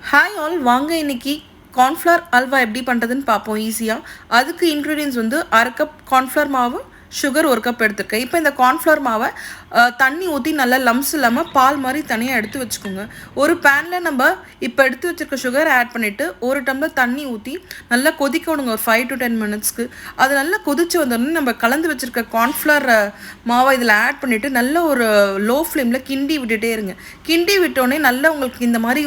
Hi all, வாங்க இன்னைக்கு cornflour halwa எப்படி பண்ணுறதுன்னு பார்ப்போம் ஈஸியாக. அதுக்கு இன்க்ரீடியன்ஸ் வந்து அரை கப் கார்ன்ஃப்ளவர் மாவு, சுகர் ஒரு கப் எடுத்துருக்கேன். இப்போ இந்த கார்ன்ஃப்ளவர் மாவை தண்ணி ஊற்றி நல்லா லம்ஸ் இல்லாமல் பால் மாதிரி தனியாக எடுத்து வச்சுக்கோங்க. ஒரு பேனில் நம்ம இப்போ எடுத்து வச்சுருக்க சுகர் ஆட் பண்ணிவிட்டு ஒரு டம்ளர் தண்ணி ஊற்றி நல்லா கொதிக்க விடுங்க ஒரு 5 to 10 மினிட்ஸ்க்கு. அது நல்லா கொதிச்சு வந்தோடனே நம்ம கலந்து வச்சுருக்க கார்ன்ஃப்ளவர் மாவை இதில் ஆட் பண்ணிவிட்டு நல்ல ஒரு லோ ஃப்ளேமில் கிண்டி விட்டுட்டே இருங்க. கிண்டி விட்டோடனே நல்லா உங்களுக்கு இந்த மாதிரி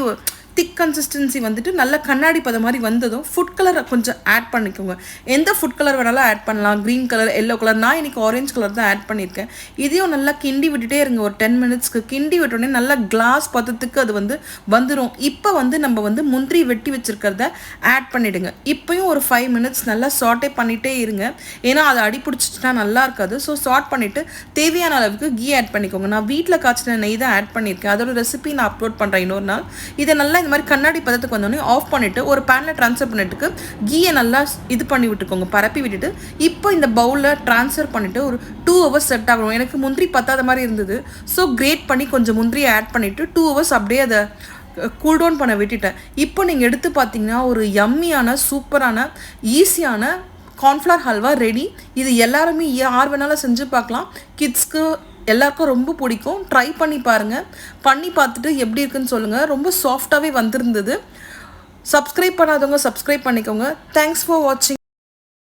திக் கன்சிஸ்டன்சி வந்துட்டு நல்ல கண்ணாடி பதம் மாதிரி வந்ததும் ஃபுட் கலரை கொஞ்சம் ஆட் பண்ணிக்கோங்க. எந்த ஃபுட் கலர் வேணாலும் ஆட் பண்ணலாம், க்ரீன் கலர், எல்லோ கலர். நான் இன்றைக்கி ஆரஞ்ச் கலர் தான் ஆட் பண்ணியிருக்கேன். இதையும் நல்லா கிண்டி விட்டுட்டே இருங்க ஒரு 10 மினிட்ஸ்க்கு. கிண்டி விட்டோடனே நல்லா கிளாஸ் பதத்துக்கு அது வந்துடும். இப்போ நம்ம முந்திரி வெட்டி வச்சுருக்கிறத ஆட் பண்ணிவிடுங்க. இப்போயும் ஒரு 5 மினிட்ஸ் நல்லா சாட்டே பண்ணிகிட்டே இருங்க. ஏன்னா அதை அடி பிடிச்சிச்சுன்னா நல்லா இருக்காது. ஸோ சாட் பண்ணிவிட்டு தேவையான அளவுக்கு கீ ஆட் பண்ணிக்கோங்க. நான் வீட்டில் காய்ச்சின நெய் தான் ஆட் பண்ணியிருக்கேன். அதோட ரெசிபி நான் அப்லோட் பண்ணுறேன் இன்னொரு நாள். இதை நல்லா இந்த மாதிரி கண்ணாடி பதத்துக்கு வந்தோடனே ஆஃப் பண்ணிவிட்டு ஒரு பேனில் ட்ரான்ஸ்ஃபர் பண்ணிட்டு கீயை நல்லா இது பண்ணி விட்டுக்கோங்க, பரப்பி விட்டுட்டு இப்போ இந்த பவுலில் ட்ரான்ஸ்ஃபர் பண்ணிவிட்டு ஒரு 2 hours செட் ஆகணும். எனக்கு முந்திரி பத்தாத மாதிரி இருந்தது. ஸோ கிரேட் பண்ணி கொஞ்சம் முந்திரியை ஆட் பண்ணிவிட்டு 2 hours அப்படியே அதை கூல் டவுன் பண்ண விட்டுட்டேன். இப்போ நீங்கள் எடுத்து பார்த்தீங்கன்னா ஒரு யம்மியான சூப்பரான ஈஸியான கார்ன்ஃப்ளவர் ஹல்வா ரெடி. இது எல்லாருமே யார் வேணாலும் செஞ்சு பார்க்கலாம். கிட்ஸ்க்கு எல்லாருக்கும் ரொம்ப பிடிக்கும். ட்ரை பண்ணி பாருங்கள். பண்ணி பார்த்துட்டு எப்படி இருக்குன்னு சொல்லுங்கள். ரொம்ப சாஃப்டாகவே வந்திருந்தது. சப்ஸ்கிரைப் பண்ணாதவங்க சப்ஸ்கிரைப் பண்ணிக்கோங்க. தேங்க்ஸ் ஃபார் வாட்சிங்.